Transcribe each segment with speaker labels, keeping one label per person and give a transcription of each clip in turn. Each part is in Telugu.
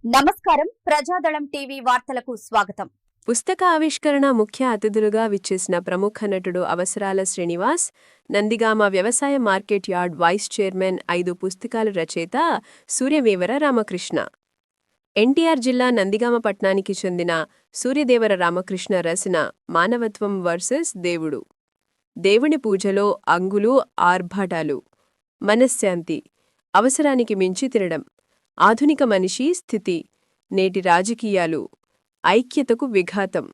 Speaker 1: నమస్కారం. ప్రజాదళం టీవీ వార్తలకు స్వాగతం.
Speaker 2: పుస్తక ఆవిష్కరణ ముఖ్య అతిథులుగా విచ్చేసిన ప్రముఖ నటుడు అవసరాల శ్రీనివాస్, నందిగామ వ్యవసాయ మార్కెట్ యార్డ్ వైస్ చైర్మన్, 5 పుస్తకాల రచయిత సూర్యదేవర రామకృష్ణ. ఎన్టీఆర్ జిల్లా నందిగామ పట్నానికి చెందిన సూర్యదేవర రామకృష్ణ రచన మానవత్వం వర్సెస్ దేవుడు. దేవుని పూజలో అంగులు, ఆర్భాటాలు, మనశ్శాంతి, అవసరానికి మించి తినడం, ఆధునిక మనిషి స్థితి, నేటి రాజకీయాలు, ఐక్యతకు విఘాతం.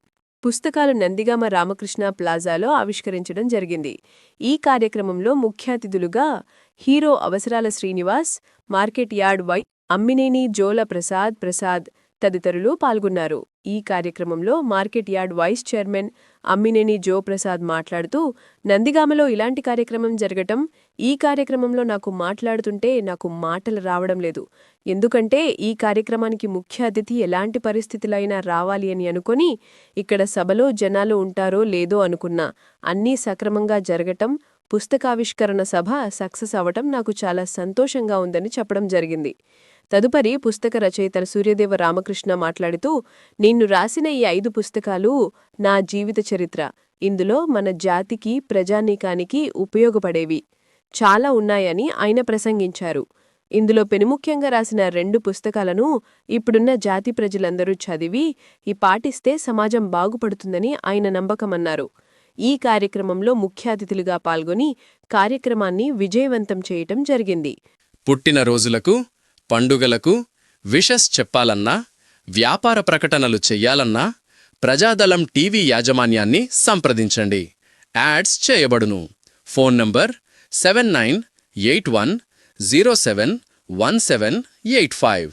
Speaker 2: పుస్తకాలు నందిగామ రామకృష్ణ ప్లాజాలో ఆవిష్కరించడం జరిగింది. ఈ కార్యక్రమంలో ముఖ్య అతిథులుగా hero Avasarala Srinivas, market yard వై అమ్మినేని జోల ప్రసాద్ తదితరులు పాల్గొన్నారు. ఈ కార్యక్రమంలో market yard vice chairman Ammineni Jo Prasad మాట్లాడుతూ, నందిగామలో ఇలాంటి కార్యక్రమం జరగటం, ఈ కార్యక్రమంలో నాకు మాట్లాడుతుంటే నాకు మాటలు రావడం లేదు. ఎందుకంటే ఈ కార్యక్రమానికి ముఖ్య అతిథి ఎలాంటి పరిస్థితులైనా రావాలి అని అనుకొని ఇక్కడ సభలో జనాలు ఉంటారో లేదో అనుకున్నా. అన్నీ సక్రమంగా జరగటం, పుస్తకావిష్కరణ సభ సక్సెస్ అవటం నాకు చాలా సంతోషంగా ఉందని చెప్పడం జరిగింది. తదుపరి పుస్తక రచయిత సూర్యదేవ రామకృష్ణ మాట్లాడుతూ, నేను రాసిన ఈ 5 పుస్తకాలు నా జీవిత చరిత్ర. ఇందులో మన జాతికి, ప్రజానీకానికి ఉపయోగపడేవి చాలా ఉన్నాయని ఆయన ప్రసంగించారు. ఇందులో పెనుముఖ్యంగా రాసిన 2 పుస్తకాలను ఇప్పుడున్న జాతి ప్రజలందరూ చదివి ఈ పాటిస్తే సమాజం బాగుపడుతుందని ఆయన నమ్మకమన్నారు. ఈ కార్యక్రమంలో ముఖ్య అతిథులుగా పాల్గొని కార్యక్రమాన్ని విజయవంతం చేయటం జరిగింది.
Speaker 3: పుట్టినరోజులకు, పండుగలకు విషెస్ చెప్పాలన్నా, వ్యాపార ప్రకటనలు చెయ్యాలన్నా ప్రజాదళం టీవీ యాజమాన్యాన్ని సంప్రదించండి. యాడ్స్ చేయబడును. Phone number 7981071785.